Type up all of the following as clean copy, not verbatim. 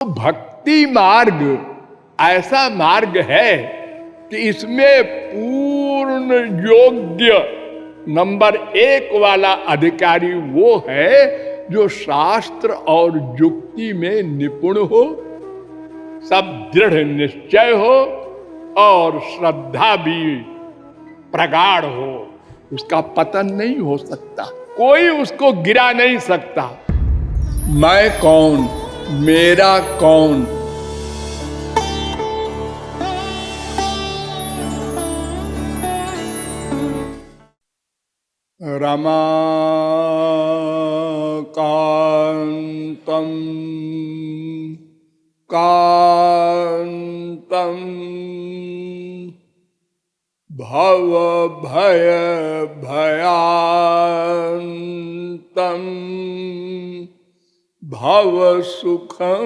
भक्ति मार्ग ऐसा मार्ग है कि इसमें पूर्ण योग्य नंबर 1 वाला अधिकारी वो है जो शास्त्र और युक्ति में निपुण हो, सब दृढ़ निश्चय हो और श्रद्धा भी प्रगाढ़ हो। उसका पतन नहीं हो सकता, कोई उसको गिरा नहीं सकता। मैं कौन, मेरा कौन, रमाकांतम कांतम भव भय भयांतम भव सुखं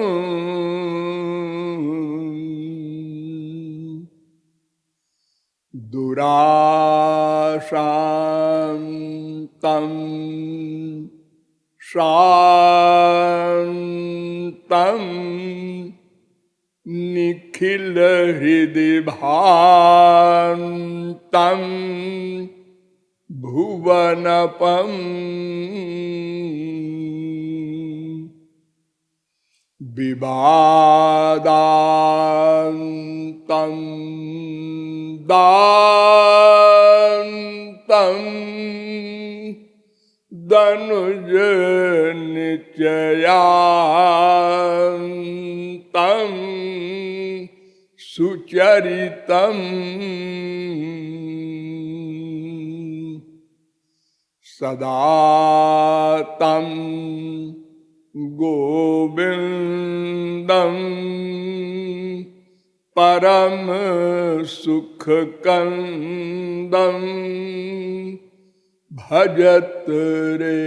दुराशांतं शांतं निखिल हृदय भान्तं भुवनपं विवादान्तं दान्तं दनुज निचयान्तं सुचरितं सदा तं गोविंदं परम सुखकंदं भजत रे।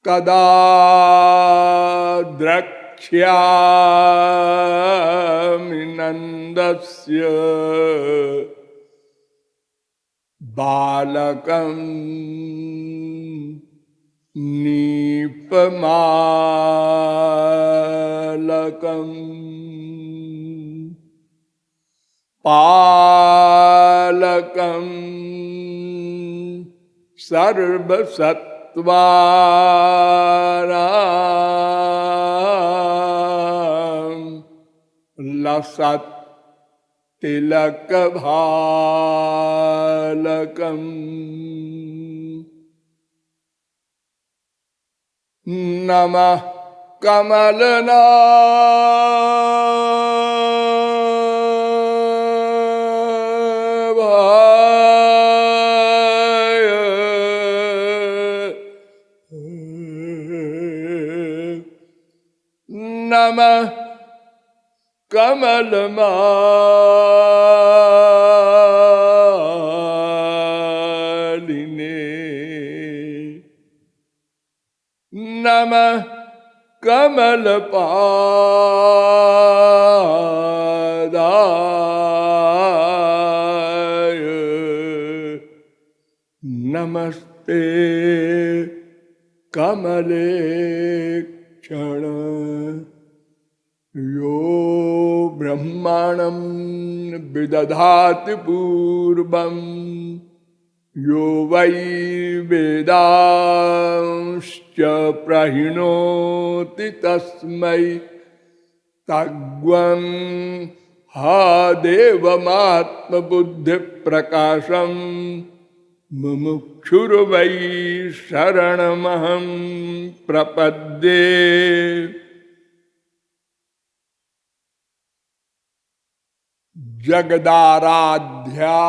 कदा द्रक्ष्यामि नन्दस्य बालकं नीपमालकं पालकं सर्वसत्त्वानां लसत् तिलक भालकं नमः कमलनाभाय नमः कमलमालिने नमः कमलपादाय नमस्ते कमलेक्षण यो ब्रह्माणं विदधाति पूर्वं यो वै वेदांश्च प्रहिणोति तस्मै तद्वं हा देवमात्मबुद्धिप्रकाशं मुमुक्षुर्वै शरणमहं प्रपद्ये। जगदाराध्या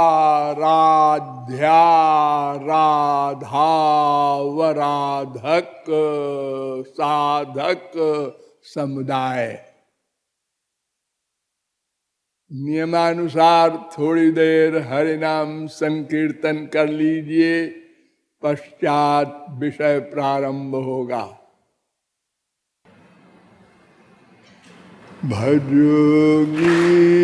राध्या राधावराधक साधक समुदाय। नियमानुसार थोड़ी देर हरि नाम संकीर्तन कर लीजिए, पश्चात विषय प्रारंभ होगा। भजो गिरिधर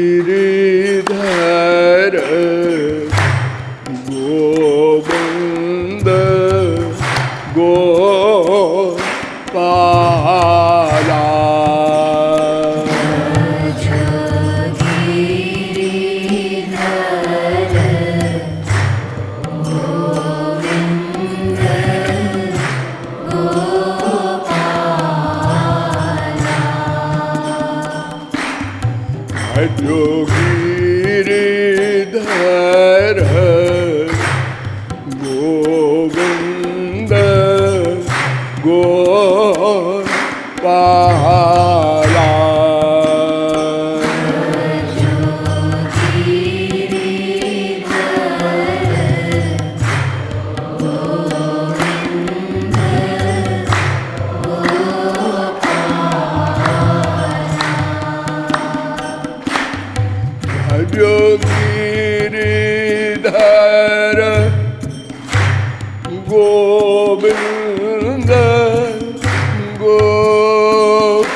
धर गोविंद गोपाला।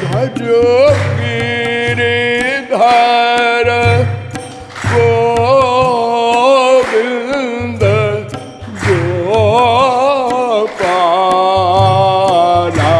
भजो गिरिधर गोविंद गोपाला।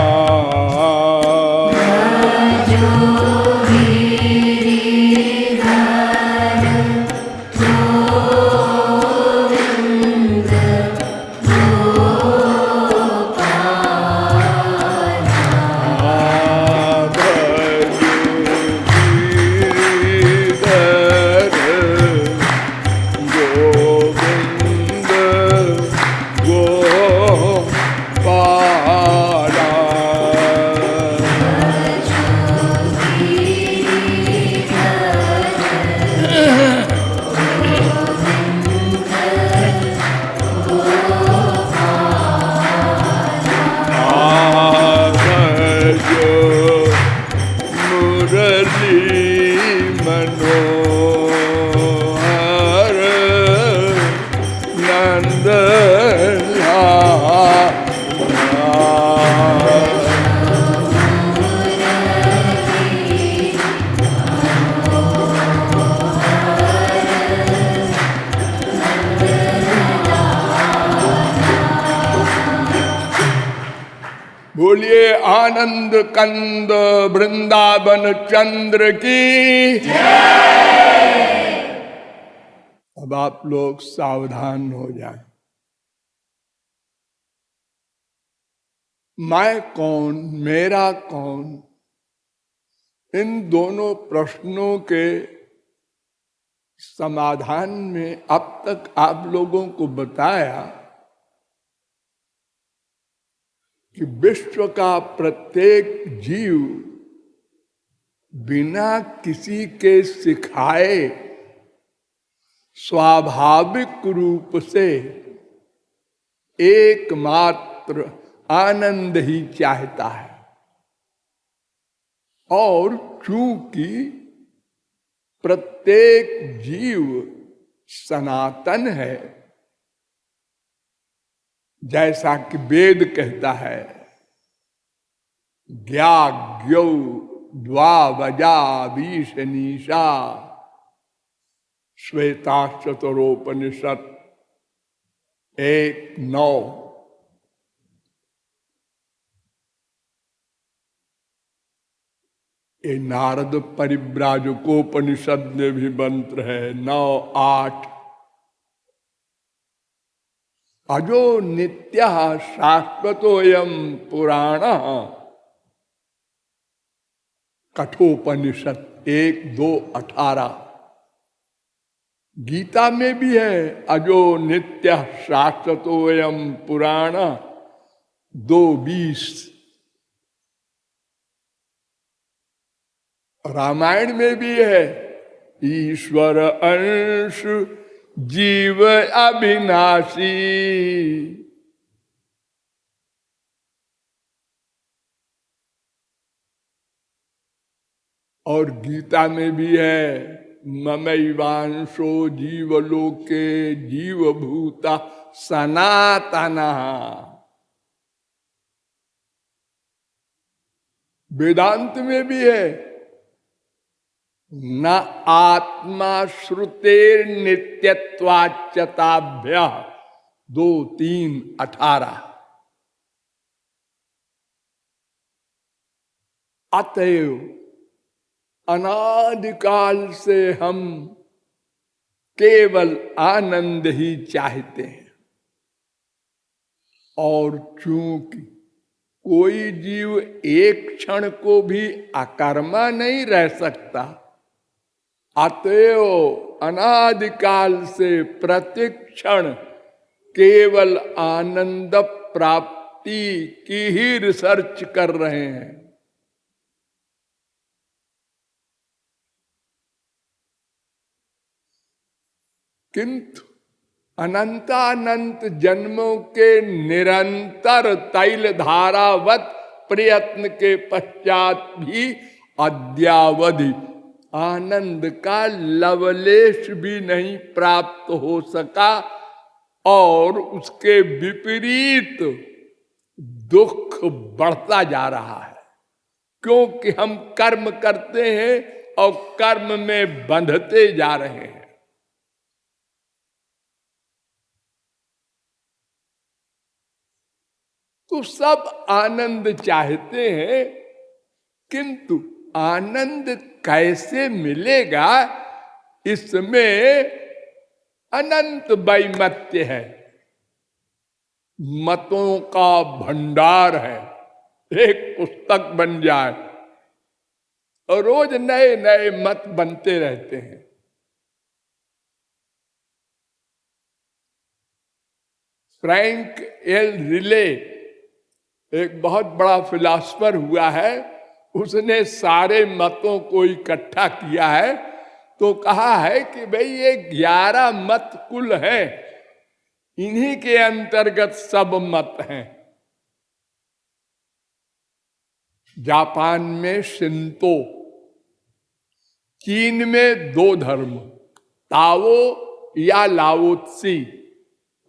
बोलिए आनंद कंद वृंदावन चंद्र की। अब आप लोग सावधान हो जाएं। मैं कौन, मेरा कौन, इन दोनों प्रश्नों के समाधान में अब तक आप लोगों को बताया कि विश्व का प्रत्येक जीव बिना किसी के सिखाए स्वाभाविक रूप से एकमात्र आनंद ही चाहता है। और चूंकि प्रत्येक जीव सनातन है, जैसा कि वेद कहता है, ज्ञाज्ञौ द्वावजा बीशनीषा श्वेताश्चतरोपनिषद 1:9। ये नारद परिव्राजकोपनिषद में भी मंत्र है 9:8। अजो नित्यः शाश्वतोऽयं पुराणः कठोपनिषद 1:2-18। गीता में भी है अजो नित्यः शाश्वतोऽयं पुराणः 2:20। रामायण में भी है ईश्वर अंश जीव अविनाशी। और गीता में भी है ममैवांशो जीवलोके जीवभूता सनातनः। वेदांत में भी है न आत्मा श्रुतेर नित्यत्वाच्यताभ्य 2:3-18। अतएव अनादिकाल से हम केवल आनंद ही चाहते हैं। और चूंकि कोई जीव एक क्षण को भी अकर्मा नहीं रह सकता, अतएव अनादिकाल से प्रतिक्षण केवल आनंद प्राप्ति की ही रिसर्च कर रहे हैं। किंतु अनंतानंत जन्मों के निरंतर तैल धारावत प्रयत्न के पश्चात भी अद्यावधि आनंद का लवलेश भी नहीं प्राप्त हो सका, और उसके विपरीत दुख बढ़ता जा रहा है, क्योंकि हम कर्म करते हैं और कर्म में बंधते जा रहे हैं। तो सब आनंद चाहते हैं, किंतु आनंद कैसे मिलेगा, इसमें अनंत वैमत्य है, मतों का भंडार है। एक पुस्तक बन जाए और रोज नए नए मत बनते रहते हैं। फ्रैंक एल रिले एक बहुत बड़ा फिलॉसफर हुआ है, उसने सारे मतों को इकट्ठा किया है, तो कहा है कि भाई ये 11 मत कुल हैं, इन्हीं के अंतर्गत सब मत हैं। जापान में शिंतो, चीन में 2 धर्म, ताओ या लाओत्सी,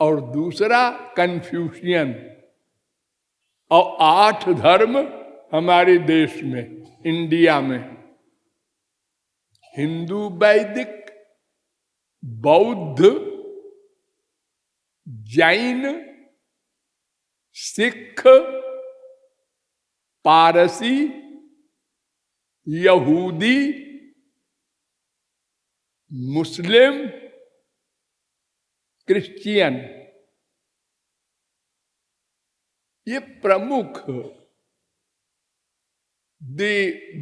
और दूसरा कन्फ्यूशियन, और 8 धर्म हमारे देश में, इंडिया में, हिंदू, वैदिक, बौद्ध, जैन, सिख, पारसी, यहूदी, मुस्लिम, क्रिश्चियन, ये प्रमुख द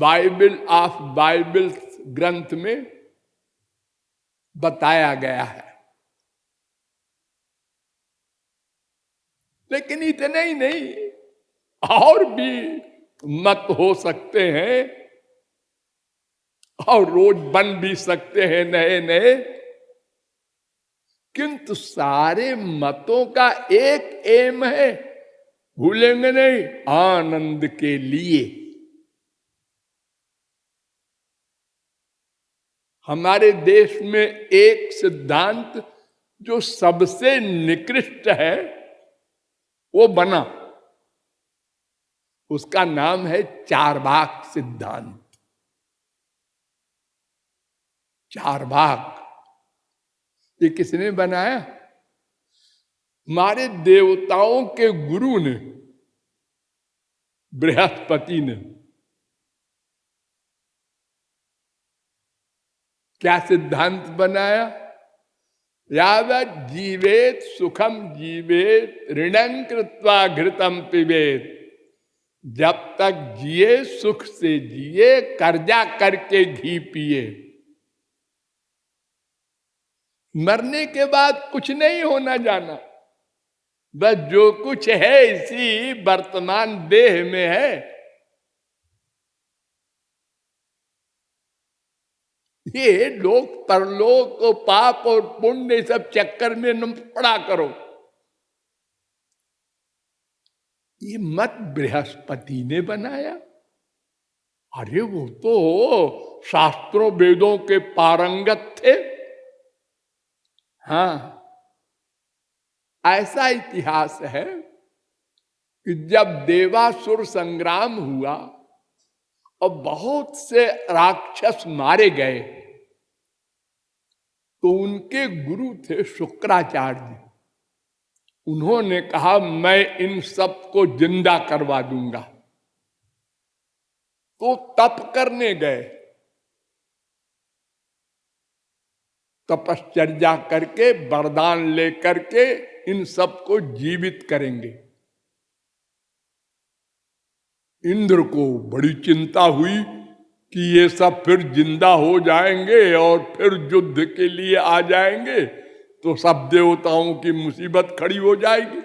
बाइबल ऑफ बाइबल ग्रंथ में बताया गया है। लेकिन इतने ही नहीं, और भी मत हो सकते हैं और रोज बन भी सकते हैं नए नए, किंतु सारे मतों का एक एम है, भूलेंगे नहीं, आनंद के लिए। हमारे देश में एक सिद्धांत जो सबसे निकृष्ट है वो बना, उसका नाम है चारवाक सिद्धांत। चारवाक ये किसने बनाया? हमारे देवताओं के गुरु ने, बृहस्पति ने। क्या सिद्धांत बनाया? यावत् जीवेत सुखम जीवेत ऋणं कृत्वा घृतम पिबेत, जब तक जिए सुख से जिए, कर्जा करके घी पिए। मरने के बाद कुछ नहीं होना जाना, बस जो कुछ है इसी वर्तमान देह में है। ये लोक परलोक और पाप और पुण्य सब चक्कर में न पड़ा करो। ये मत बृहस्पति ने बनाया। अरे वो तो शास्त्रों वेदों के पारंगत थे। हाँ, ऐसा इतिहास है कि जब देवासुर संग्राम हुआ और बहुत से राक्षस मारे गए, तो उनके गुरु थे शुक्राचार्य। उन्होंने कहा मैं इन सब को जिंदा करवा दूंगा। तो तप करने गए, तपश्चर्या करके वरदान लेकर के इन सब को जीवित करेंगे। इंद्र को बड़ी चिंता हुई कि ये सब फिर जिंदा हो जाएंगे और फिर युद्ध के लिए आ जाएंगे, तो सब देवताओं की मुसीबत खड़ी हो जाएगी।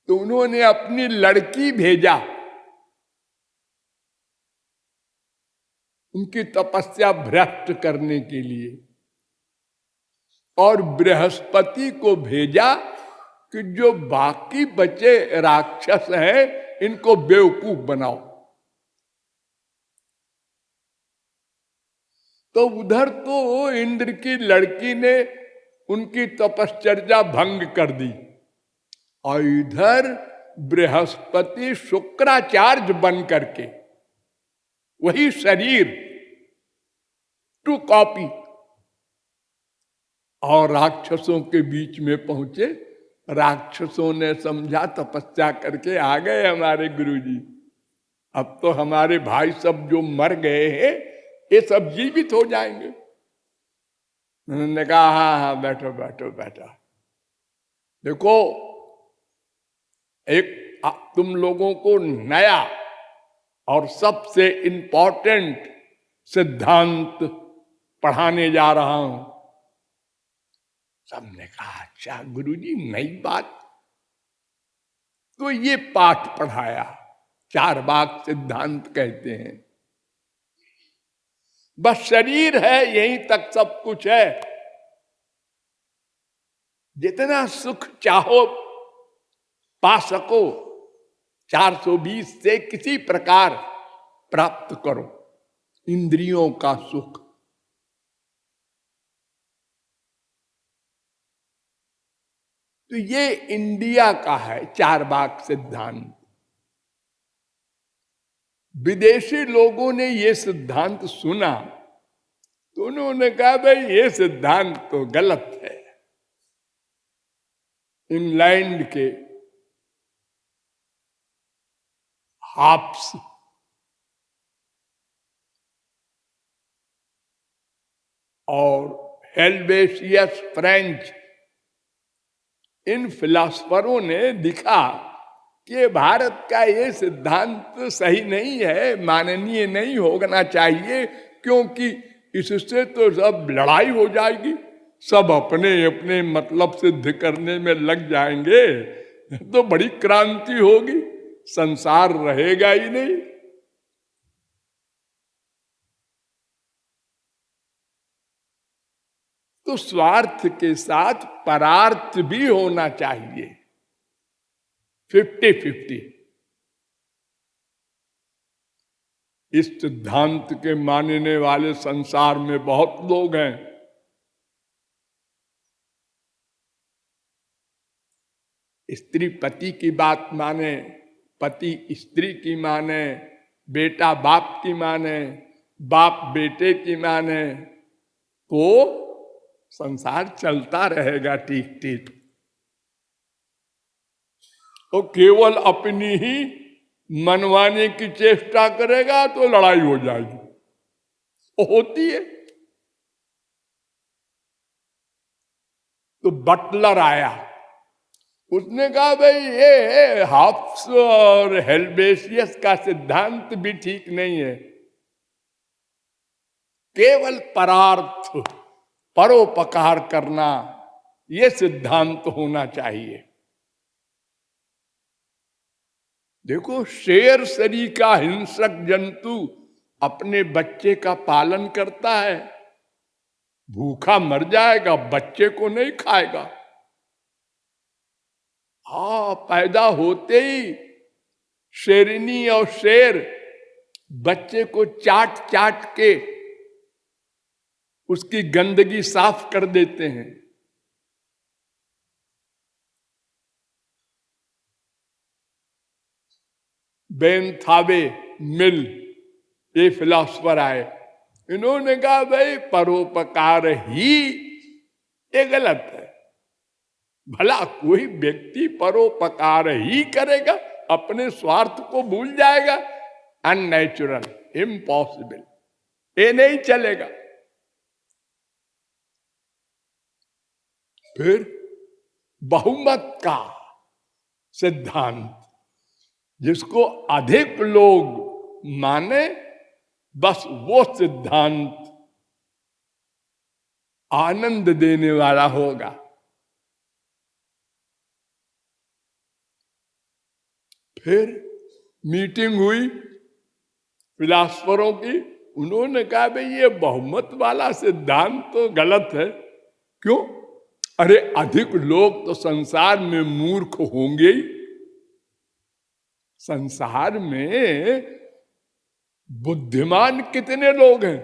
तो उन्होंने अपनी लड़की भेजा उनकी तपस्या भ्रष्ट करने के लिए। और बृहस्पति को भेजा कि जो बाकी बचे राक्षस हैं इनको बेवकूफ बनाओ। तो उधर तो इंद्र की लड़की ने उनकी तपश्चर्या भंग कर दी और इधर बृहस्पति शुक्राचार्य बन करके वही शरीर टू कॉपी और राक्षसों के बीच में पहुंचे। राक्षसों ने समझा तपस्या करके आ गए हमारे गुरुजी, अब तो हमारे भाई सब जो मर गए हैं ये सब जीवित हो जाएंगे। उन्होंने कहा हाँ हाँ बैठो बैठो बैठो। देखो एक तुम लोगों को नया और सबसे इंपॉर्टेंट सिद्धांत पढ़ाने जा रहा हूं। सबने कहा अच्छा गुरुजी नई बात। तो ये पाठ पढ़ाया, चारवाक सिद्धांत कहते हैं। बस शरीर है यहीं तक सब कुछ है, जितना सुख चाहो पा सको 420 से किसी प्रकार प्राप्त करो इंद्रियों का सुख। तो ये इंडिया का है चारवाक सिद्धांत। विदेशी लोगों ने ये सिद्धांत सुना तो उन्होंने कहा भाई ये सिद्धांत तो गलत है। इंग्लैंड के हाब्स और हेल्वेशियस फ्रेंच, इन फिलोसफरों ने दिखा कि भारत का ये सिद्धांत सही नहीं है, माननीय नहीं होना चाहिए, क्योंकि इससे तो सब लड़ाई हो जाएगी, सब अपने अपने मतलब सिद्ध करने में लग जाएंगे, तो बड़ी क्रांति होगी, संसार रहेगा ही नहीं। तो स्वार्थ के साथ परार्थ भी होना चाहिए, 50-50। इस सिद्धांत के मानने वाले संसार में बहुत लोग हैं। स्त्री पति की बात माने, पति स्त्री की माने, बेटा बाप की माने, बाप बेटे की माने, तो संसार चलता रहेगा ठीक ठीक। तो केवल अपनी ही मनवाने की चेष्टा करेगा तो लड़ाई हो जाएगी, वो होती है। तो बटलर आया, उसने कहा भाई ये हाब्स और हेल्वेशियस का सिद्धांत भी ठीक नहीं है, केवल परार्थ परोपकार करना ये सिद्धांत होना चाहिए। देखो शेर सरीखा हिंसक जंतु अपने बच्चे का पालन करता है, भूखा मर जाएगा, बच्चे को नहीं खाएगा। हाँ, पैदा होते ही शेरनी और शेर बच्चे को चाट चाट के उसकी गंदगी साफ कर देते हैं। बेनथावे मिल ये फिलोसफर आए, इन्होंने कहा भाई परोपकार ही ये गलत है। भला कोई व्यक्ति परोपकार ही करेगा, अपने स्वार्थ को भूल जाएगा? अननेचुरल, इम्पॉसिबल, ये नहीं चलेगा। फिर बहुमत का सिद्धांत, जिसको अधिक लोग माने बस वो सिद्धांत आनंद देने वाला होगा। फिर मीटिंग हुई फिलासफरों की, उन्होंने कहा भाई ये बहुमत वाला सिद्धांत तो गलत है। क्यों? अरे अधिक लोग तो संसार में मूर्ख होंगे ही। संसार में बुद्धिमान कितने लोग हैं?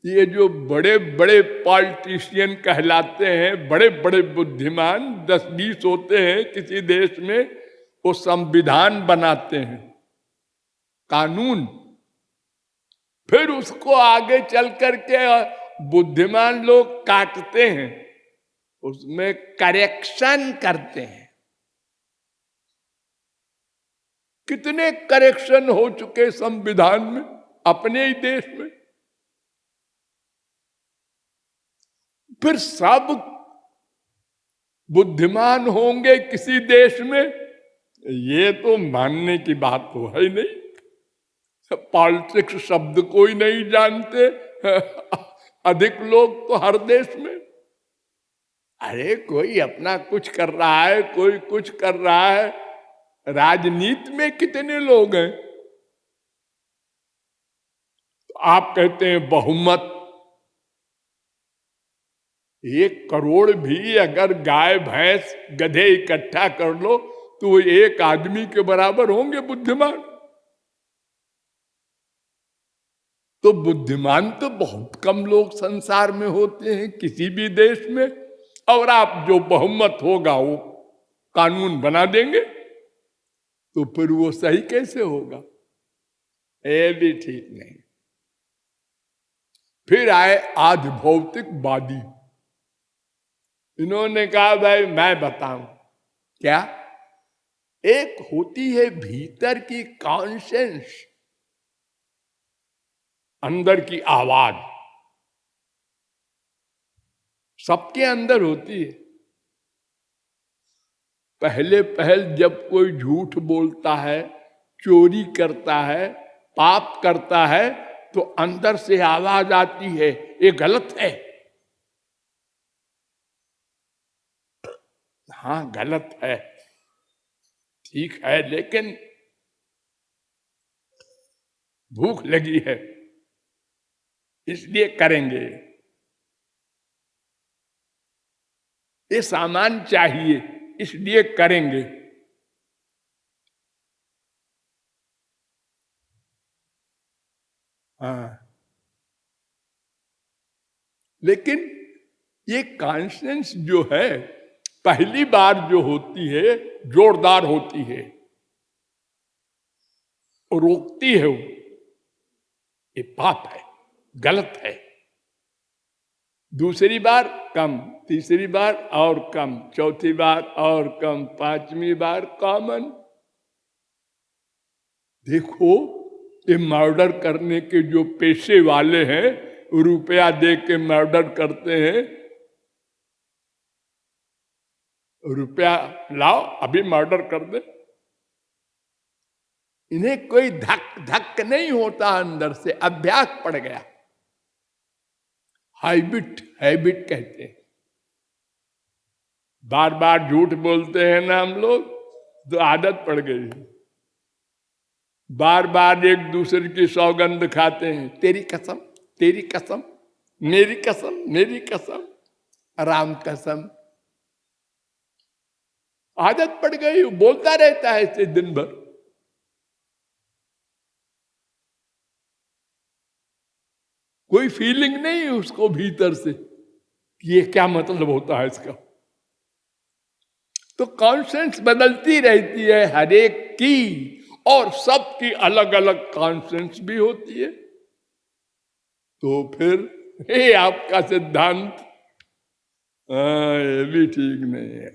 ये जो बड़े बड़े पॉलिटिशियन कहलाते हैं, बड़े बड़े बुद्धिमान 10-20 होते हैं किसी देश में, वो संविधान बनाते हैं, कानून, फिर उसको आगे चल करके बुद्धिमान लोग काटते हैं, उसमें करेक्शन करते हैं। कितने करेक्शन हो चुके संविधान में अपने ही देश में। फिर सब बुद्धिमान होंगे किसी देश में, ये तो मानने की बात तो है नहीं। पॉलिटिक्स शब्द कोई नहीं जानते अधिक लोग तो हर देश में। अरे कोई अपना कुछ कर रहा है, कोई कुछ कर रहा है। राजनीति में कितने लोग हैं? तो आप कहते हैं बहुमत। 1 करोड़ भी अगर गाय भैंस गधे इकट्ठा कर लो तो वो एक आदमी के बराबर होंगे बुद्धिमान। तो बुद्धिमान तो बहुत कम लोग संसार में होते हैं किसी भी देश में। और आप जो बहुमत होगा वो कानून बना देंगे, तो फिर वो सही कैसे होगा? ये भी ठीक नहीं। फिर आए आधि भौतिकवादी। इन्होंने कहा भाई मैं बताऊं क्या? एक होती है भीतर की कॉन्शियस, अंदर की आवाज, सबके अंदर होती है। पहले जब कोई झूठ बोलता है, चोरी करता है, पाप करता है, तो अंदर से आवाज आती है ये गलत है। हाँ गलत है, ठीक है, लेकिन भूख लगी है इसलिए करेंगे, ये सामान चाहिए इसलिए करेंगे। हाँ, लेकिन ये कॉन्शियस जो है पहली बार जो होती है जोरदार होती है, रोकती है वो, ये पाप है, गलत है। दूसरी बार कम, तीसरी बार और कम, चौथी बार और कम, 5वीं बार कॉमन। देखो ये मर्डर करने के जो पेशे वाले हैं, रुपया दे के मर्डर करते हैं, रुपया लाओ अभी मर्डर कर दे। इन्हें कोई धक नहीं होता, अंदर से अभ्यास पड़ गया, हैबिट कहते हैं। बार बार झूठ बोलते हैं ना हम लोग, तो आदत पड़ गई। बार बार एक दूसरे की सौगंध खाते हैं, तेरी कसम, तेरी कसम, मेरी कसम, मेरी कसम, राम कसम। आदत पड़ गई, बोलता रहता है इसे दिन भर। कोई फीलिंग नहीं उसको भीतर से कि ये क्या मतलब होता है इसका। तो कॉन्शियस बदलती रहती है हर एक की, और सबकी अलग अलग कॉन्शियस भी होती है। तो फिर ये आपका सिद्धांत ये भी ठीक नहीं है।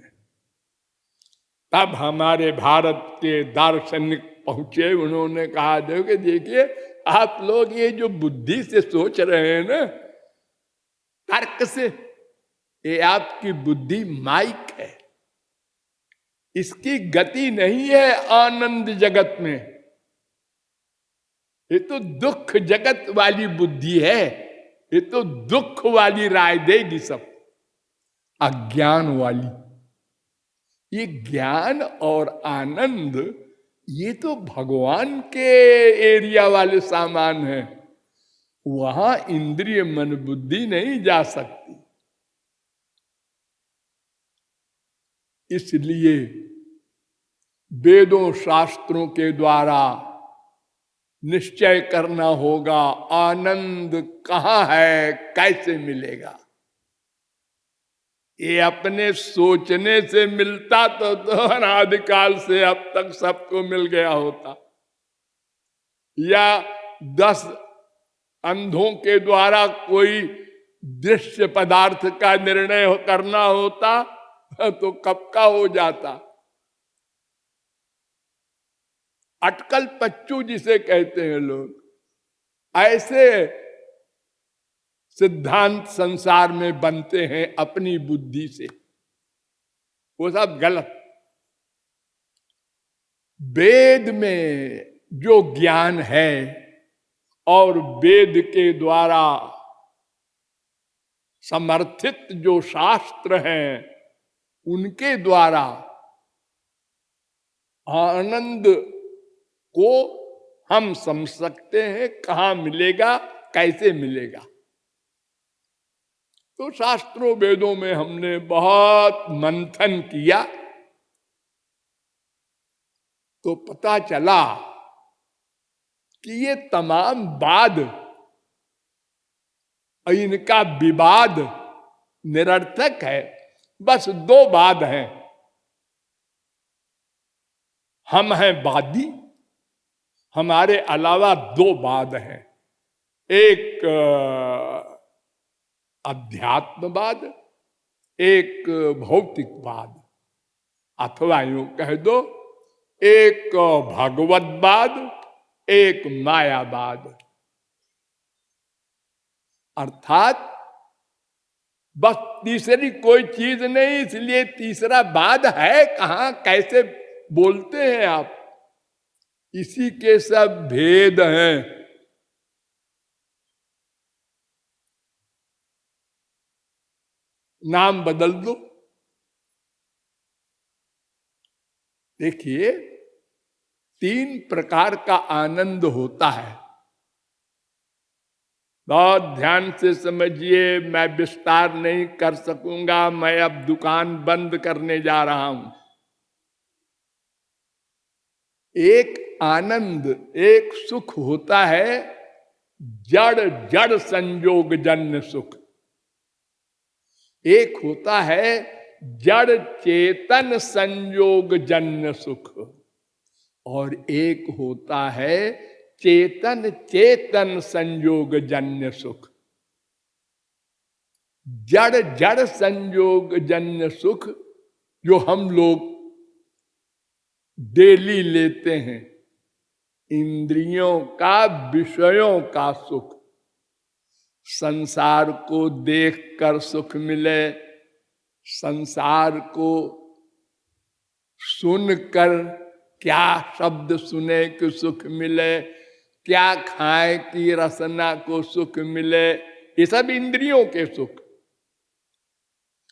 तब हमारे भारत के दार्शनिक पहुंचे, उन्होंने कहा देखिए आप लोग ये जो बुद्धि से सोच रहे हैं ना, तर्क से, ये आपकी बुद्धि माइक है, इसकी गति नहीं है आनंद जगत में। ये तो दुख जगत वाली बुद्धि है, ये तो दुख वाली राय देगी सब, अज्ञान वाली। ये ज्ञान और आनंद ये तो भगवान के एरिया वाले सामान हैं। वहां इंद्रिय मन बुद्धि नहीं जा सकती। इसलिए वेदों शास्त्रों के द्वारा निश्चय करना होगा आनंद कहाँ है, कैसे मिलेगा। ये अपने सोचने से मिलता तो अनादिकाल से अब तक सबको मिल गया होता, या 10 अंधों के द्वारा कोई दृश्य पदार्थ का निर्णय करना होता तो कब का हो जाता। अटकल पच्चू जिसे कहते हैं लोग, ऐसे सिद्धांत संसार में बनते हैं अपनी बुद्धि से, वो सब गलत। वेद में जो ज्ञान है और वेद के द्वारा समर्थित जो शास्त्र हैं, उनके द्वारा आनंद को हम समझ सकते हैं कहाँ मिलेगा, कैसे मिलेगा। तो शास्त्रों वेदों में हमने बहुत मंथन किया तो पता चला कि ये तमाम वाद, इनका विवाद निरर्थक है। बस 2 वाद हैं, हम हैं वादी, हमारे अलावा 2 वाद हैं, एक अध्यात्मवाद, एक भौतिकवाद, अथवा यूं कह दो एक भगवतवाद, एक मायावाद। अर्थात बस तीसरी कोई चीज नहीं, इसलिए तीसरा वाद है कहां, कैसे बोलते हैं आप। इसी के सब भेद हैं। नाम बदल दो। देखिए 3 प्रकार का आनंद होता है, बहुत ध्यान से समझिए, मैं विस्तार नहीं कर सकूंगा, मैं अब दुकान बंद करने जा रहा हूं। एक आनंद, एक सुख होता है जड़ जड़ संयोग जन्य सुख, एक होता है जड़ चेतन संयोग जन्य सुख, और एक होता है चेतन चेतन संयोग जन्य सुख। जड़ जड़ संयोग जन्य सुख जो हम लोग डेली लेते हैं, इंद्रियों का विषयों का सुख, संसार को देखकर सुख मिले, संसार को सुनकर, क्या शब्द सुने कि सुख मिले, क्या खाए कि रसना को सुख मिले, ये सब इंद्रियों के सुख।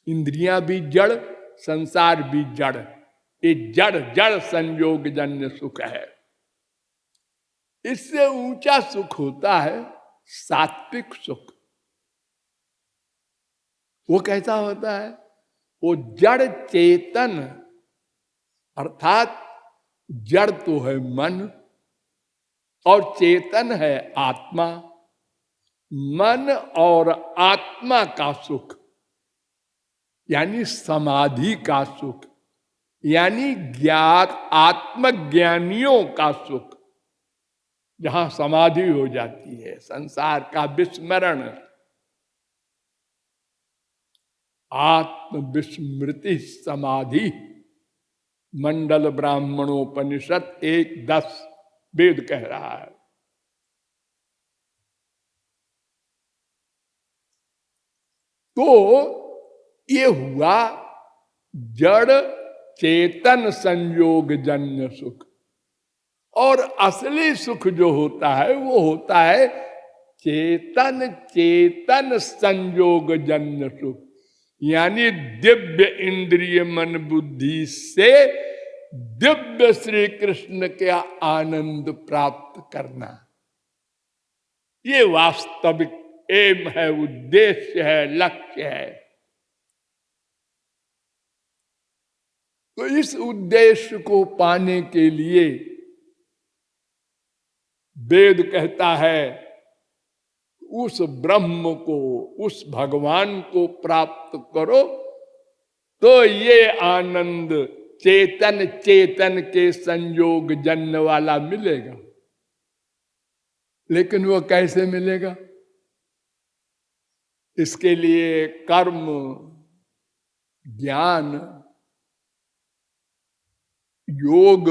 इंद्रियां भी जड़, संसार भी जड़, ये जड़ जड़ संयोग जन्य सुख है। इससे ऊंचा सुख होता है सात्विक सुख। वो कैसा होता है? वो जड़ चेतन, अर्थात जड़ तो है मन और चेतन है आत्मा, मन और आत्मा का सुख, यानी समाधि का सुख, यानी ज्ञात आत्मज्ञानियों का सुख, जहां समाधि हो जाती है, संसार का विस्मरण। आत्म विस्मृति समाधि, मंडल ब्राह्मणोपनिषद 1:10 वेद कह रहा है। तो ये हुआ जड़ चेतन संयोग जन्य सुख। और असली सुख जो होता है वो होता है चेतन चेतन संयोग जन्य सुख, यानी दिव्य इंद्रिय मन बुद्धि से दिव्य श्री कृष्ण के आनंद प्राप्त करना। ये वास्तविक एम है, उद्देश्य है, लक्ष्य है। तो इस उद्देश्य को पाने के लिए वेद कहता है उस ब्रह्म को, उस भगवान को प्राप्त करो तो ये आनंद चेतन चेतन के संयोग जन्य वाला मिलेगा। लेकिन वो कैसे मिलेगा? इसके लिए कर्म, ज्ञान, योग,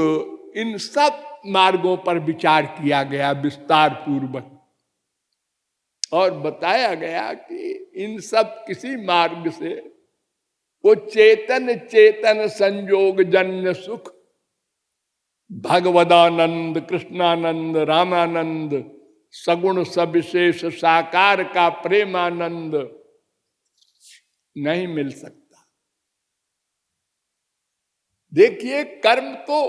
इन सब मार्गों पर विचार किया गया विस्तार पूर्वक, और बताया गया कि इन सब किसी मार्ग से वो चेतन चेतन संयोग जन्य सुख, भगवदानंद, कृष्णानंद, रामानंद, सगुण सविशेष साकार का प्रेमानंद नहीं मिल सकता। देखिए, कर्म तो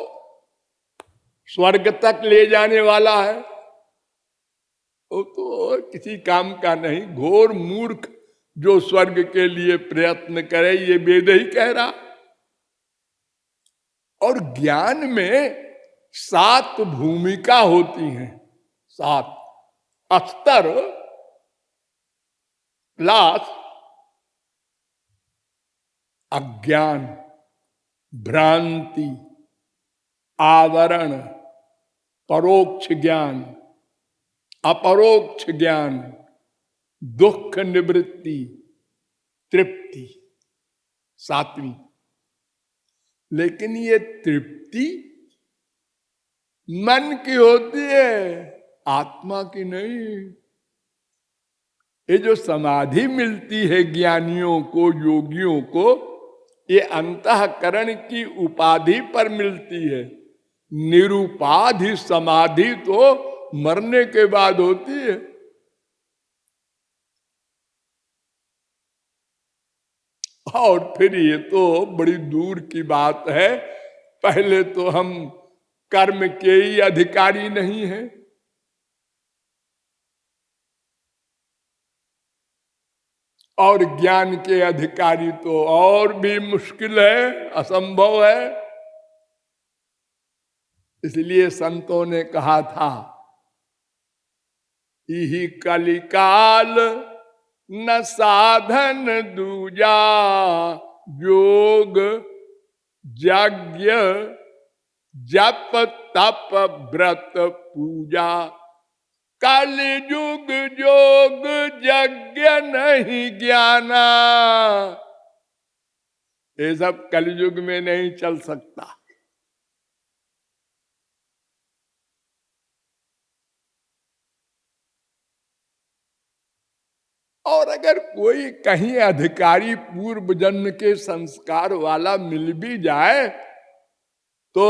स्वर्ग तक ले जाने वाला है, वो तो किसी काम का नहीं। घोर मूर्ख जो स्वर्ग के लिए प्रयत्न करे, ये वेद ही कह रहा। और ज्ञान में 7 भूमिका होती हैं, 7 अस्तर, क्लास, अज्ञान, भ्रांति, आवरण, परोक्ष ज्ञान, अपरोक्ष ज्ञान, दुख निवृत्ति, तृप्ति, 7वीं। लेकिन ये तृप्ति मन की होती है, आत्मा की नहीं। ये जो समाधि मिलती है ज्ञानियों को, योगियों को, ये अंतःकरण की उपाधि पर मिलती है। निरुपाधि समाधि तो मरने के बाद होती है। और फिर ये तो बड़ी दूर की बात है, पहले तो हम कर्म के ही अधिकारी नहीं हैं, और ज्ञान के अधिकारी तो और भी मुश्किल है, असंभव है। इसलिए संतों ने कहा था, इहि कलिकाल न साधन दूजा, योग यज्ञ जप तप व्रत पूजा। कलयुग योग यज्ञ नहीं ज्ञाना, ये सब कलयुग में नहीं चल सकता। और अगर कोई कहीं अधिकारी पूर्व जन्म के संस्कार वाला मिल भी जाए तो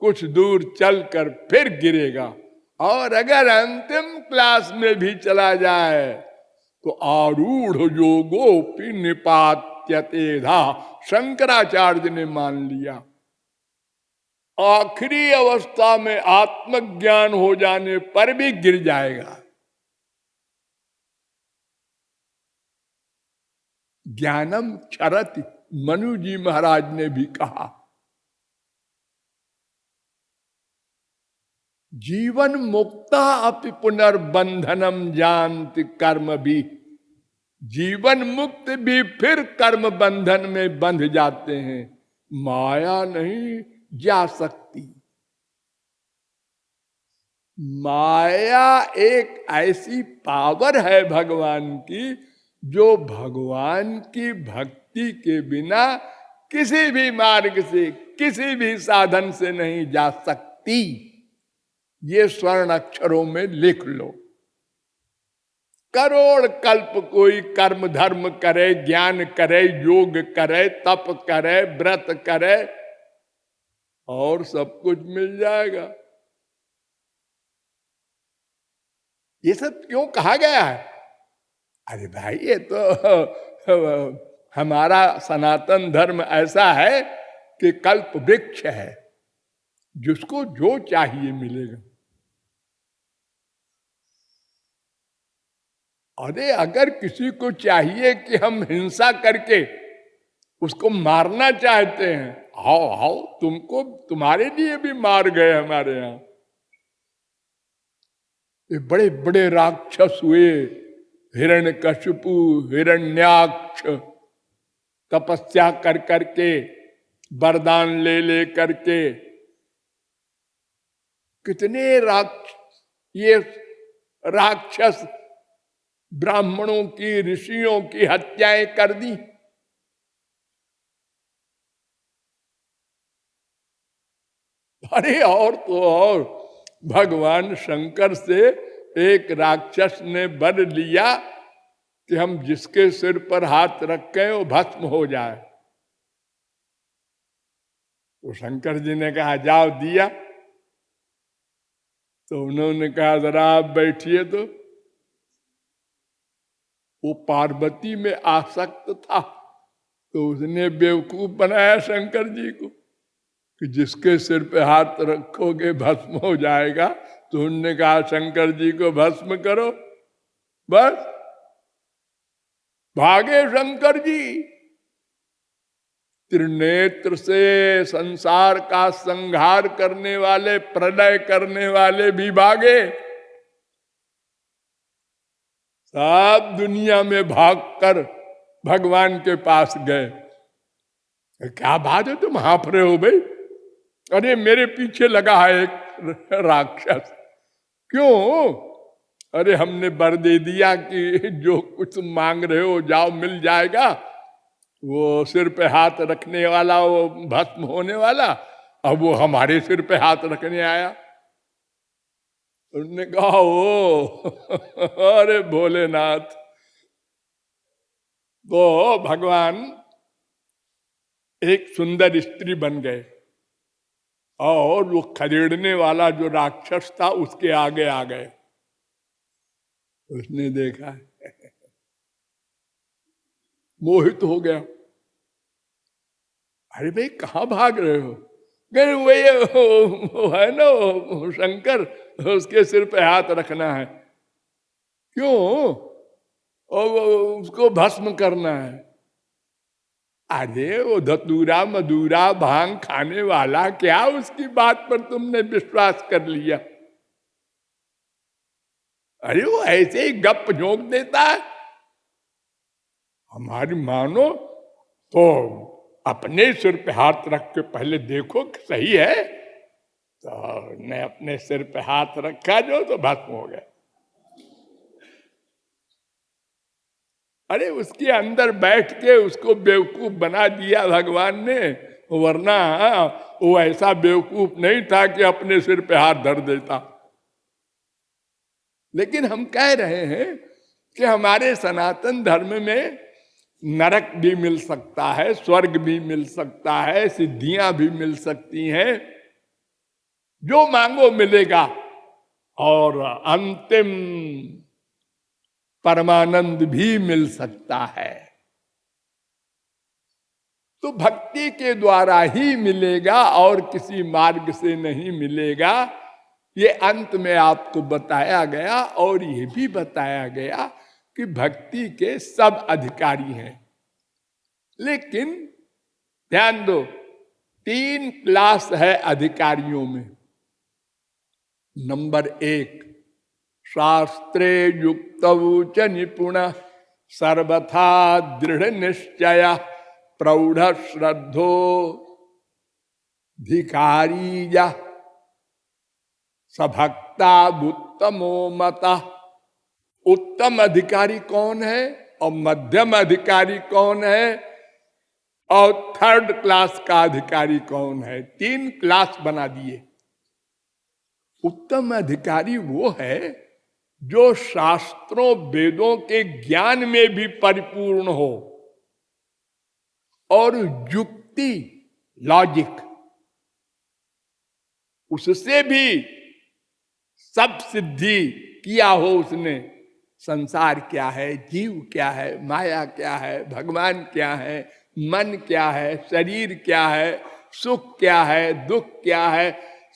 कुछ दूर चलकर फिर गिरेगा, और अगर अंतिम क्लास में भी चला जाए तो आरूढ़ योगोपि निपात्यतेधा, शंकराचार्य ने मान लिया। आखिरी अवस्था में आत्मज्ञान हो जाने पर भी गिर जाएगा। ज्ञानम क्षरति, मनु जी महाराज ने भी कहा। जीवन मुक्ता अपि पुनर्बंधनम जानति कर्म भी, जीवन मुक्त भी फिर कर्म बंधन में बंध जाते हैं, माया नहीं जा सकती। माया एक ऐसी पावर है भगवान की, जो भगवान की भक्ति के बिना किसी भी मार्ग से, किसी भी साधन से नहीं जा सकती। ये स्वर्ण अक्षरों में लिख लो। करोड़ कल्प कोई कर्म धर्म करे, ज्ञान करे, योग करे, तप करे, व्रत करे, और सब कुछ मिल जाएगा। ये सब क्यों कहा गया है? अरे भाई, ये तो हमारा सनातन धर्म ऐसा है कि कल्प वृक्ष है, जिसको जो चाहिए मिलेगा। अरे अगर किसी को चाहिए कि हम हिंसा करके उसको मारना चाहते हैं, आओ आओ, तुमको तुम्हारे लिए भी मार गए हमारे यहां। ये बड़े बड़े राक्षस हुए, हिरण्यकशिपु, हिरण्याक्ष, तपस्या कर करके, वरदान ले ले करके, कितने ये राक्षस ब्राह्मणों की, ऋषियों की हत्याएं कर दी। अरे और तो और, भगवान शंकर से एक राक्षस ने वर लिया कि हम जिसके सिर पर हाथ रखें वो भस्म हो जाए। तो शंकर जी ने कहा जाओ दिया। तो उन्होंने कहा जरा आप बैठिए। तो वो पार्वती में आसक्त था, तो उसने बेवकूफ बनाया शंकर जी को कि जिसके सिर पे हाथ रखोगे भस्म हो जाएगा। तो उन्होंने कहा शंकर जी को भस्म करो। बस भागे शंकर जी, त्रिनेत्र से संसार का संहार करने वाले, प्रलय करने वाले भी भागे। सब दुनिया में भागकर भगवान के पास गए। क्या बात है, तुम हाँफ रहे हो भाई? अरे मेरे पीछे लगा है एक राक्षस। क्यों? अरे हमने वर दे दिया कि जो कुछ तुम मांग रहे हो जाओ मिल जाएगा। वो सिर पे हाथ रखने वाला, वो भस्म होने वाला, अब वो हमारे सिर पे हाथ रखने आया। उन्होंने कहा ओ अरे भोलेनाथ। तो भगवान एक सुंदर स्त्री बन गए और वो खदेड़ने वाला जो राक्षस था उसके आगे आ गए। उसने देखा, मोहित हो गया। अरे भाई कहाँ भाग रहे हो? गए वो है ना वो शंकर, उसके सिर पे हाथ रखना है। क्यों? और उसको भस्म करना है। अरे वो धतूरा मधुरा भांग खाने वाला, क्या उसकी बात पर तुमने विश्वास कर लिया? अरे वो ऐसे ही गप झोंक देता है। हमारी मानो तो अपने सिर पे हाथ रख के पहले देखो कि सही है। तो ने अपने सिर पे हाथ रखा जो, तो भस्म हो गया। अरे उसके अंदर बैठ के उसको बेवकूफ बना दिया भगवान ने, वरना वो ऐसा बेवकूफ नहीं था कि अपने सिर पे हाथ धर देता। लेकिन हम कह रहे हैं कि हमारे सनातन धर्म में नरक भी मिल सकता है, स्वर्ग भी मिल सकता है, सिद्धियां भी मिल सकती हैं, जो मांगो मिलेगा, और अंतिम परमानंद भी मिल सकता है। तो भक्ति के द्वारा ही मिलेगा और किसी मार्ग से नहीं मिलेगा। ये अंत में आपको बताया गया, और ये भी बताया गया कि भक्ति के सब अधिकारी हैं। लेकिन ध्यान दो, 3 क्लास है अधिकारियों में। नंबर 1, शास्त्रे युक्त च निपुण, सर्वथा दृढ़ निश्चय, प्रौढ़ श्रद्धो धिकारी, सभक्ता उत्तमो मता। उत्तम अधिकारी कौन है और मध्यम अधिकारी कौन है और थर्ड क्लास का अधिकारी कौन है? 3 क्लास बना दिए। उत्तम अधिकारी वो है जो शास्त्रों वेदों के ज्ञान में भी परिपूर्ण हो और युक्ति, लॉजिक, उससे भी सब सिद्धि किया हो उसने। संसार क्या है, जीव क्या है, माया क्या है, भगवान क्या है, मन क्या है, शरीर क्या है, सुख क्या है, दुख क्या है,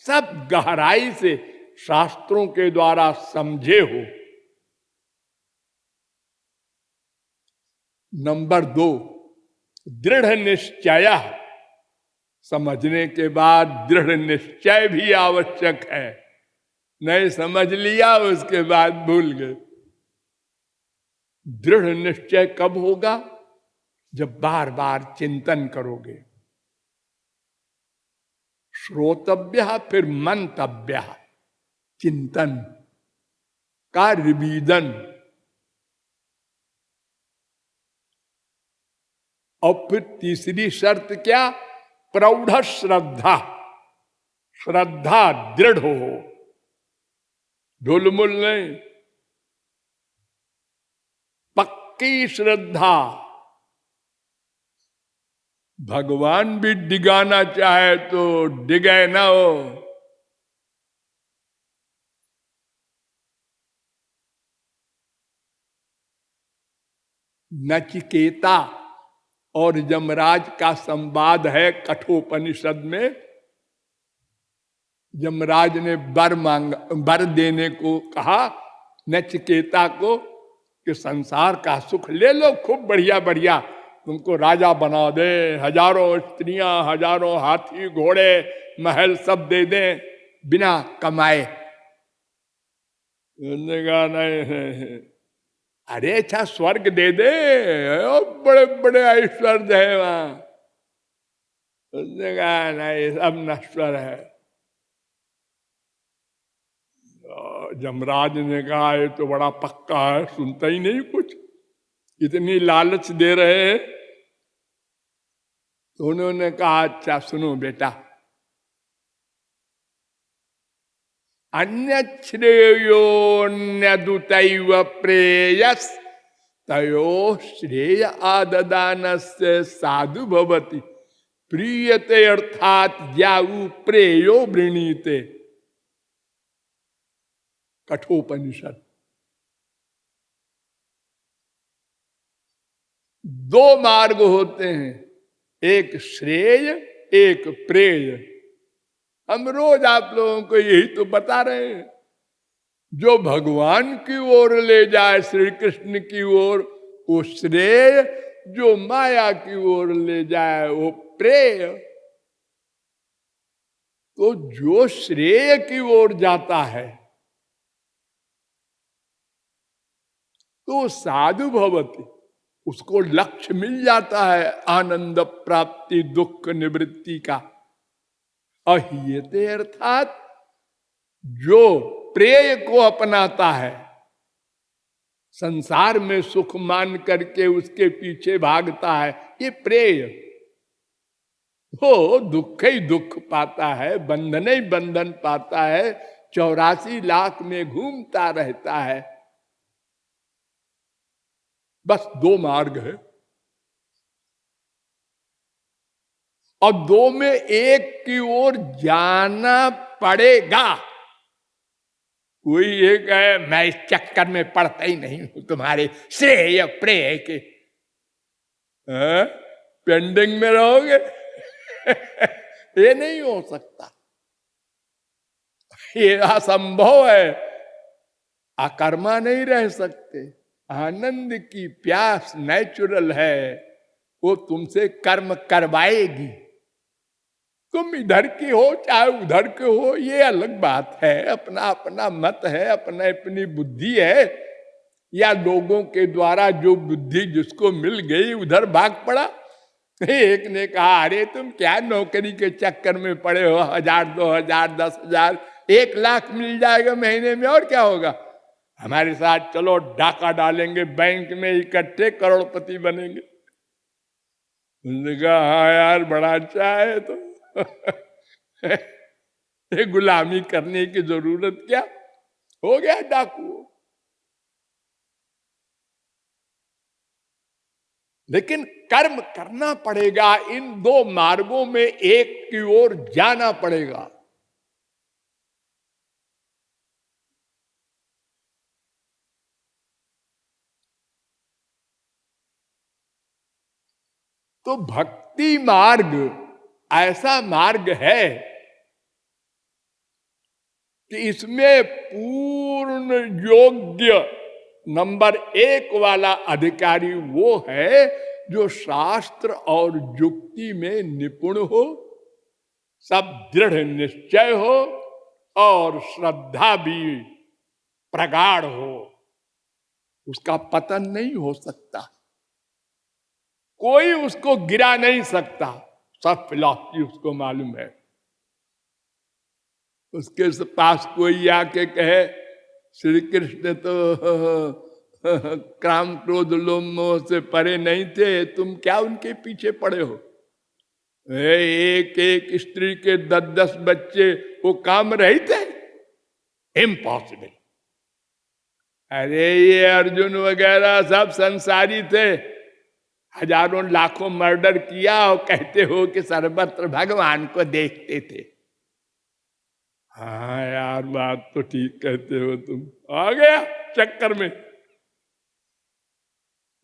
सब गहराई से शास्त्रों के द्वारा समझे हो। नंबर 2, दृढ़ निश्चय। समझने के बाद दृढ़ निश्चय भी आवश्यक है। नहीं समझ लिया उसके बाद भूल गए। दृढ़ निश्चय कब होगा? जब बार बार चिंतन करोगे। श्रोतव्य फिर मंतव्य, चिंतन का रिवीजन। और फिर तीसरी शर्त क्या? प्रौढ़ श्रद्धा। श्रद्धा दृढ़ हो, ढुलमुल नहीं, पक्की श्रद्धा। भगवान भी डिगाना चाहे तो डिगे ना हो। नचिकेता और यमराज का संवाद है कठोपनिषद में। यमराज ने वर देने को कहा नचिकेता को कि संसार का सुख ले लो, खूब बढ़िया बढ़िया, तुमको राजा बना दे, हजारों स्त्रियां, हजारों हाथी घोड़े महल सब दे दें बिना कमाए। नहीं, अरे अच्छा स्वर्ग दे दे, बड़े बड़े ऐश्वर्य है वहां। उसने कहा नहीं, सब नश्वर है। यमराज ने कहा ये तो बड़ा पक्का है, सुनता ही नहीं कुछ, इतनी लालच दे रहे हैं। तो उन्होंने कहा अच्छा सुनो बेटा, अन्य श्रेयोन्यदुतैव प्रेयस तयो श्रेय आददान से साधु भवति प्रियते अर्थात याऊ प्रेयो वृणीते। कठोपनिषद। 2 मार्ग होते हैं, एक श्रेय एक प्रेय। हम रोज आप लोगों को यही तो बता रहे हैं। जो भगवान की ओर ले जाए, श्री कृष्ण की ओर, वो श्रेय। जो माया की ओर ले जाए वो प्रेय। तो जो श्रेय की ओर जाता है तो साधु भवति, उसको लक्ष्य मिल जाता है आनंद प्राप्ति दुख निवृत्ति का। अहियते अर्थात जो प्रेय को अपनाता है, संसार में सुख मान करके उसके पीछे भागता है, ये प्रेय। वो दुख ही दुख पाता है, बंधन ही बंधन पाता है, 84 लाख में घूमता रहता है। बस 2 मार्ग है, और 2 में एक की ओर जाना पड़ेगा। कोई ये कहे मैं इस चक्कर में पड़ता ही नहीं हूं तुम्हारे श्रेय प्रेय के, पेंडिंग में रहोगे। ये नहीं हो सकता, ये असंभव है। अकर्मा नहीं रह सकते। आनंद की प्यास नेचुरल है, वो तुमसे कर्म करवाएगी। तुम इधर की हो चाहे उधर के हो, ये अलग बात है, अपना अपना मत है, अपना अपनी बुद्धि है, या लोगों के द्वारा जो बुद्धि जिसको मिल गई उधर भाग पड़ा। एक ने कहा अरे तुम क्या नौकरी के चक्कर में पड़े हो, 1000, 2000, 10,000, 1 लाख मिल जाएगा महीने में, और क्या होगा, हमारे साथ चलो, डाका डालेंगे बैंक में, इकट्ठे करोड़पति बनेंगे। उसने कहा हाँ यार बड़ा अच्छा है, तो ये गुलामी करने की जरूरत क्या, हो गया डाकू। लेकिन कर्म करना पड़ेगा, इन 2 मार्गों में एक की ओर जाना पड़ेगा। तो भक्ति मार्ग ऐसा मार्ग है कि इसमें पूर्ण योग्य नंबर 1 वाला अधिकारी वो है जो शास्त्र और युक्ति में निपुण हो, सब दृढ़ निश्चय हो और श्रद्धा भी प्रगाढ़ हो। उसका पतन नहीं हो सकता, कोई उसको गिरा नहीं सकता। सब फिलॉसफी उसको मालूम है। उसके पास कोई आके कहे श्री कृष्ण तो काम क्रोध लोभ मोह से परे नहीं थे, तुम क्या उनके पीछे पड़े हो? एक एक स्त्री के 10-10 बच्चे, वो काम रहित है? इम्पॉसिबल। अरे ये अर्जुन वगैरह सब संसारी थे, हजारों लाखों मर्डर किया और कहते हो कि सर्वत्र भगवान को देखते थे। हाँ यार, बात तो ठीक कहते हो तुम। आ गया चक्कर में,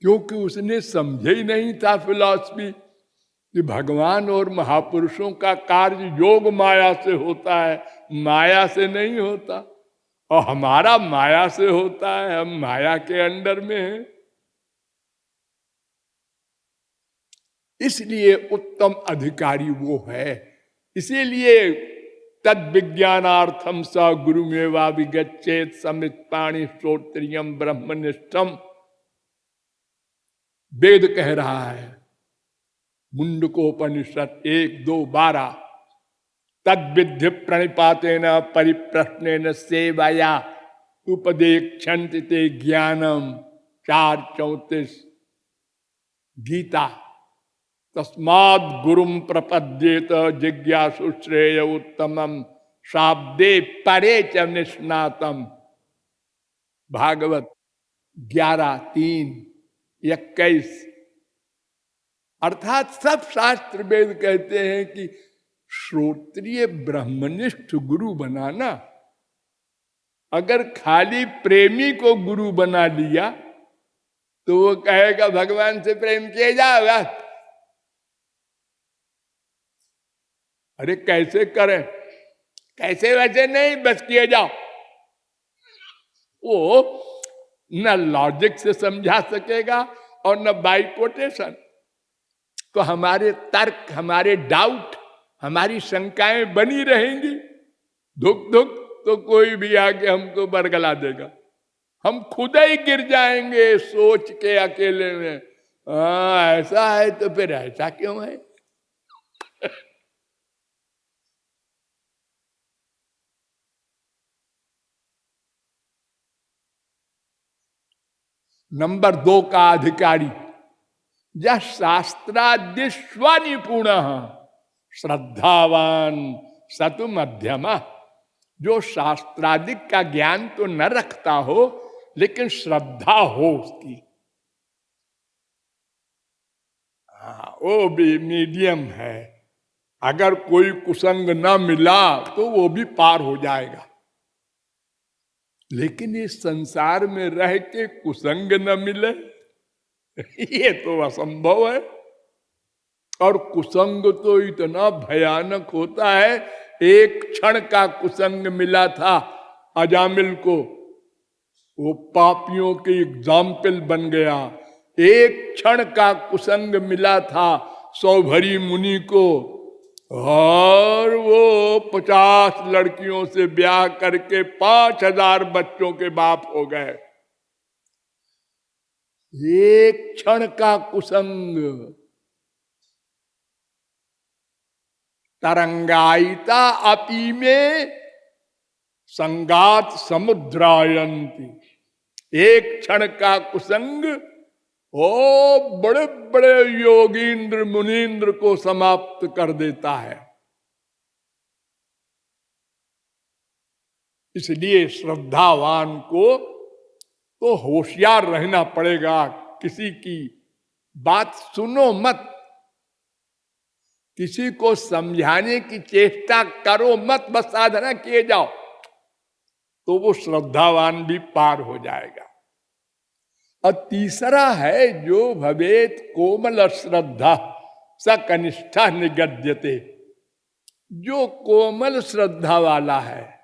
क्योंकि उसने समझे ही नहीं था फिलॉसफी कि भगवान और महापुरुषों का कार्य योग माया से होता है, माया से नहीं होता। और हमारा माया से होता है, हम माया के अंडर में हैं। इसलिए उत्तम अधिकारी वो है। इसीलिए तद विज्ञानार्थम स गुरुमेवा विगच्छेत समित पाणि श्रोत्रियम ब्रह्मनिष्ठम। वेद कह रहा है, मुंडकोपनिषद 1-2-12, तद विद्धि प्रणिपातेन परिप्रश्नेन सेवया उपदेक्षन्ति ते ज्ञानम। 4:34 गीता। तस्माद् गुरुम प्रपद्येत जिज्ञासु श्रेय उत्तमम शाब्दे परे च निष्णातम। भागवत 11:3-21। अर्थात सब शास्त्र वेद कहते हैं कि श्रोत्रिय ब्रह्मनिष्ठ गुरु बनाना। अगर खाली प्रेमी को गुरु बना लिया तो वो कहेगा भगवान से प्रेम किया जाएगा। अरे कैसे करें? कैसे वैसे नहीं, बस किए जाओ। वो न लॉजिक से समझा सकेगा और न बाई कोटेशन। तो हमारे तर्क, हमारे डाउट, हमारी शंकाएं बनी रहेंगी। धुक धुक तो कोई भी आके हमको बरगला देगा, हम खुद ही गिर जाएंगे सोच के अकेले में। ऐसा है तो फिर ऐसा क्यों है? नंबर 2 का अधिकारी, यह शास्त्राद्य स्वनिपुण श्रद्धावान सतु मध्यमा। जो शास्त्रादिक का ज्ञान तो न रखता हो लेकिन श्रद्धा हो उसकी, वो भी मीडियम है। अगर कोई कुसंग न मिला तो वो भी पार हो जाएगा। लेकिन इस संसार में रह के कुसंग न मिले ये तो असंभव है। और कुसंग तो इतना भयानक होता है। एक क्षण का कुसंग मिला था अजामिल को, वो पापियों के एग्जाम्पल बन गया। एक क्षण का कुसंग मिला था सौभरी मुनि को, और वो 50 लड़कियों से ब्याह करके 5000 बच्चों के बाप हो गए। एक क्षण का कुसंग। तरंगायिता अपी में संगात समुद्रायंती। एक क्षण का कुसंग ओ बड़े बड़े योगींद्र मुनींद्र को समाप्त कर देता है। इसलिए श्रद्धावान को तो होशियार रहना पड़ेगा। किसी की बात सुनो मत, किसी को समझाने की चेष्टा करो मत, बस साधना किए जाओ तो वो श्रद्धावान भी पार हो जाएगा। और तीसरा है जो भवेत कोमल श्रद्धा स कनिष्ठा निगद्यते। जो कोमल श्रद्धा वाला है,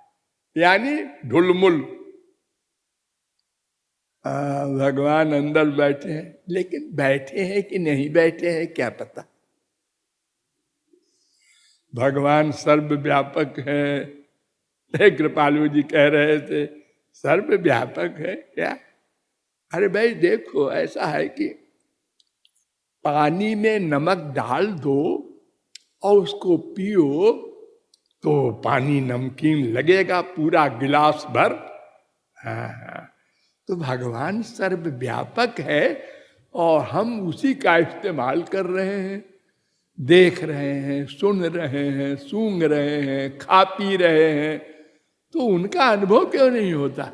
यानी ढुलमुल, भगवान अंदर बैठे हैं, लेकिन बैठे हैं कि नहीं बैठे हैं क्या पता। भगवान सर्वव्यापक है। कृपालु जी कह रहे थे सर्वव्यापक है क्या? अरे भाई देखो, ऐसा है कि पानी में नमक डाल दो और उसको पियो तो पानी नमकीन लगेगा पूरा गिलास भर। हाँ, तो भगवान सर्वव्यापक है और हम उसी का इस्तेमाल कर रहे हैं, देख रहे हैं, सुन रहे हैं, सूंघ रहे हैं, खा पी रहे हैं, तो उनका अनुभव क्यों नहीं होता?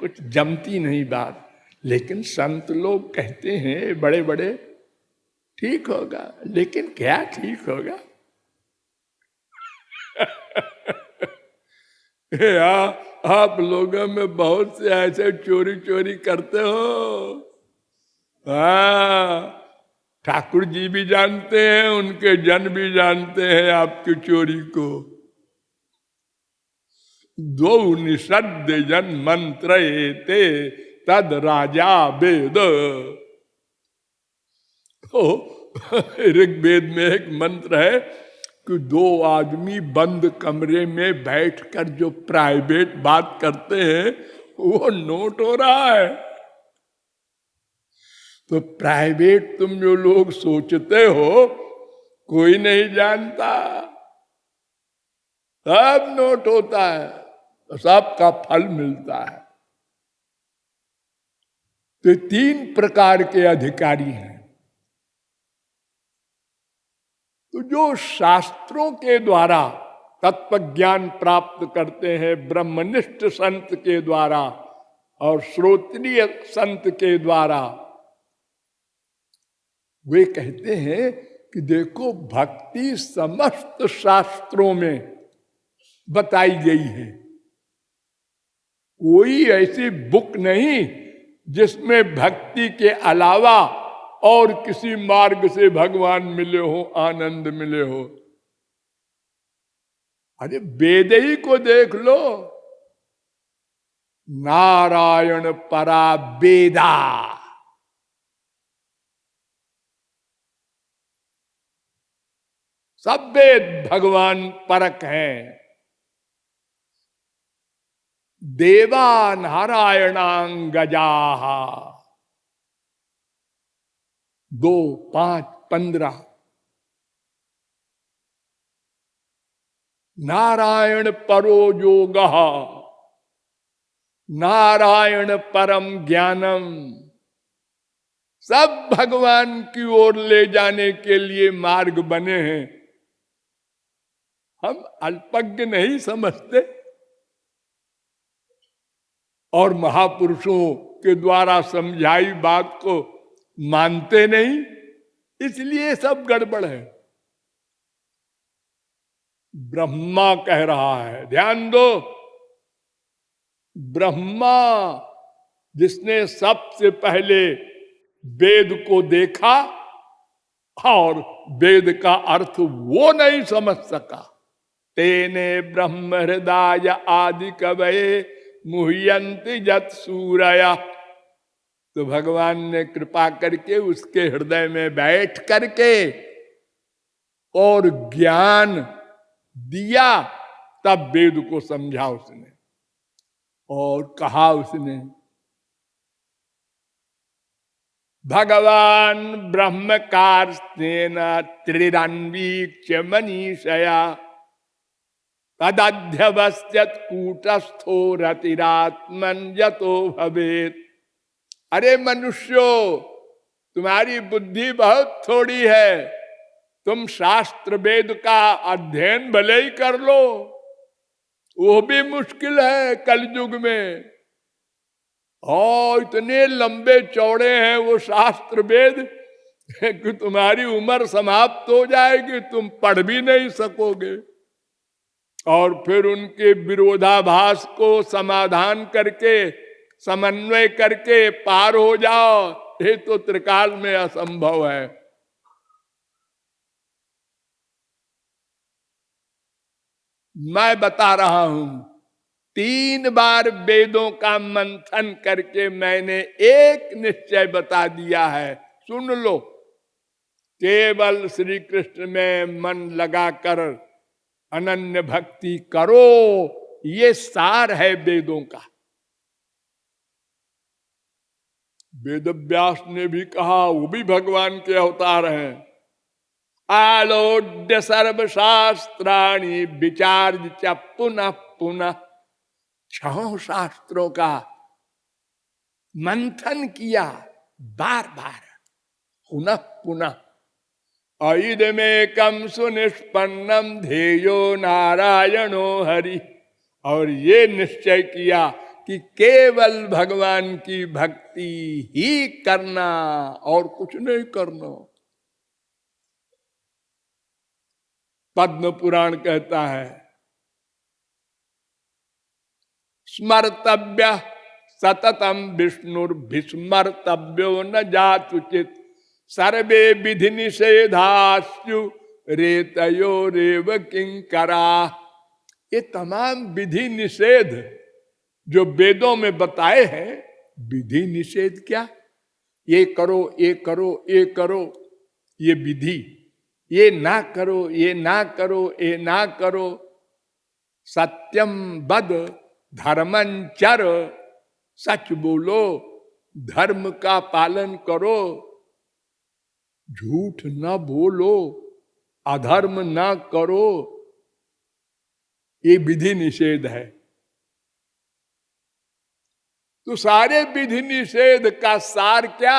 कुछ जमती नहीं बात। लेकिन संत लोग कहते हैं बड़े बड़े, ठीक होगा, लेकिन क्या ठीक होगा? आप लोगों में बहुत से ऐसे चोरी चोरी करते हो। हाँ, ठाकुर जी भी जानते हैं, उनके जन भी जानते हैं आपकी चोरी को। दो निषद जन मंत्र ते तद राजा वेद। तो ऋग्वेद में एक मंत्र है कि दो आदमी बंद कमरे में बैठकर जो प्राइवेट बात करते हैं वो नोट हो रहा है। तो प्राइवेट तुम जो लोग सोचते हो कोई नहीं जानता, सब नोट होता है, तो सबका फल मिलता है। तो तीन प्रकार के अधिकारी हैं। तो जो शास्त्रों के द्वारा तत्व ज्ञान प्राप्त करते हैं, ब्रह्मनिष्ठ संत के द्वारा और श्रोत्रिय संत के द्वारा, वे कहते हैं कि देखो भक्ति समस्त शास्त्रों में बताई गई है। कोई ऐसी बुक नहीं जिसमें भक्ति के अलावा और किसी मार्ग से भगवान मिले हो, आनंद मिले हो। अरे वेद ही को देख लो, नारायण परा वेदा। सब वेद भगवान परक हैं। देवा नारायणांगजा 2, 5, 15। नारायण परो योगः, नारायण परम ज्ञानम। सब भगवान की ओर ले जाने के लिए मार्ग बने हैं। हम अल्पज्ञ नहीं समझते और महापुरुषों के द्वारा समझाई बात को मानते नहीं, इसलिए सब गड़बड़ है। ब्रह्मा कह रहा है, ध्यान दो, ब्रह्मा जिसने सबसे पहले वेद को देखा और वेद का अर्थ वो नहीं समझ सका। तेने ब्रह्म हृदय आदि कवये मुह्यंति जत सूरया। तो भगवान ने कृपा करके उसके हृदय में बैठ करके और ज्ञान दिया, तब वेद को समझा उसने और कहा उसने, भगवान ब्रह्म कार्स्तेन त्रिरन्वीक्ष्य मनीषया तदध्यवस्यत कूटस्थो रतिरात्मन यतो भवेत। अरे मनुष्यो, तुम्हारी बुद्धि बहुत थोड़ी है, तुम शास्त्र वेद का अध्ययन भले ही कर लो, वो भी मुश्किल है कलयुग में। और इतने लंबे चौड़े हैं वो शास्त्र वेद कि तुम्हारी उम्र समाप्त हो जाएगी, तुम पढ़ भी नहीं सकोगे। और फिर उनके विरोधाभास को समाधान करके, समन्वय करके पार हो जाओ, ये तो त्रिकाल में असंभव है। मैं बता रहा हूं, 3 बार वेदों का मंथन करके मैंने एक निश्चय बता दिया है, सुन लो। केवल श्री कृष्ण में मन लगाकर अनन्य भक्ति करो, ये सार है वेदों का। वेद व्यास ने भी कहा, वो भी भगवान के अवतार हैं। आलोड्य सर्वशास्त्राणि विचार्य च पुनः पुनः, 6 शास्त्रों का मंथन किया बार बार, पुनः पुनः। ऐदमेकं सुनिष्पन्नम ध्येयो नारायणो हरि, और ये निश्चय किया कि केवल भगवान की भक्ति ही करना और कुछ नहीं करना। पद्म पुराण कहता है, स्मर्तव्य सततम विष्णुर्भिस्मर्तव्यो न जातुचित, सर्वे विधि निषेधास्यु रेतयो रेव किंकरा। ये तमाम विधि निषेध जो वेदों में बताए हैं, विधि निषेध क्या? ये करो, ये करो, ये करो, ये विधि। ये ना करो, ये ना करो, ये ना करो। सत्यम बद धर्मं चर, सच बोलो, धर्म का पालन करो, झूठ न बोलो, अधर्म न करो, ये विधि निषेध है। तो सारे विधि निषेध का सार क्या?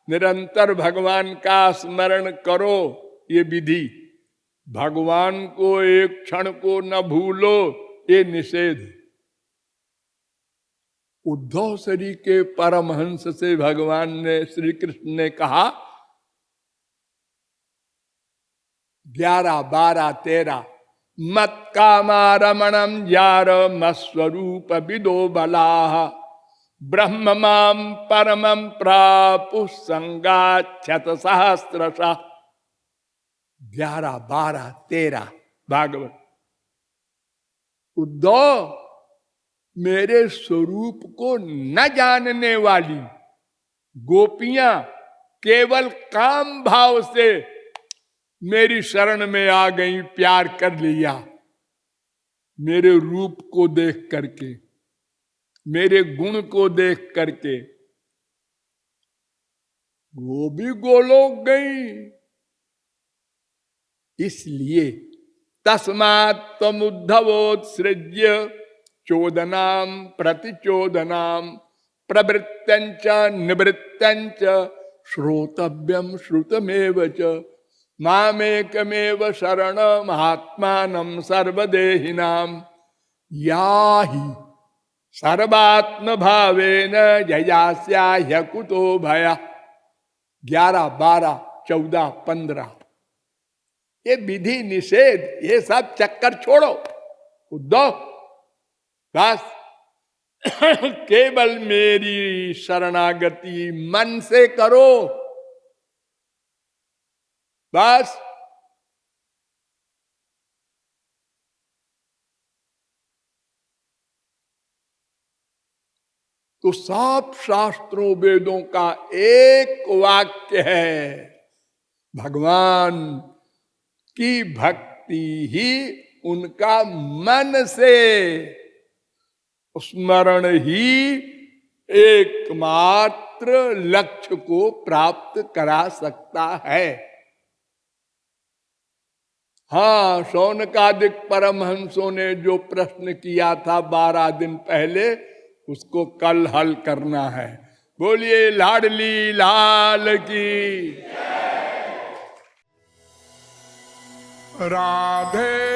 निरंतर भगवान का स्मरण करो, ये विधि। भगवान को एक क्षण को न भूलो, ये निषेध। उद्धव श्री के परमहंस से भगवान ने, श्री कृष्ण ने कहा, 11, 12, 13, मत कामारमणम जार मस्वरूप विदो बलाः, ब्रह्म माम परमं प्रापु संगाच्छत सहस्रशः। 11, 12, 13 भागवत। उद्धव, मेरे स्वरूप को न जानने वाली गोपियां केवल काम भाव से मेरी शरण में आ गई, प्यार कर लिया। मेरे रूप को देख करके, मेरे गुण को देख करके वो भी गोलोक गई। इसलिए तस्मात् त्वमुद्धवोत्सृज्य चोदनाम प्रतिचोदनाम प्रवृत्तंच निवृत्तंच श्रोतव्यम श्रुतमेव च मामेकमेव शरणमात्मानं सर्वदेहिनां याहि सर्वात्म भावेन जयास्याह्य कुतो भयः। 11, 12, 14, 15 ये विधि निषेध, ये सब चक्कर छोड़ो उद्धव। बस केवल मेरी शरणागति मन से करो, बस। तो सब शास्त्रों वेदों का एक वाक्य है, भगवान की भक्ति ही उनका मन से स्मरण ही एकमात्र लक्ष्य को प्राप्त करा सकता है। हाँ, शौनकादिक परमहंसों ने जो प्रश्न किया था 12 दिन पहले, उसको कल हल करना है। बोलिए लाडली लाल की। राधे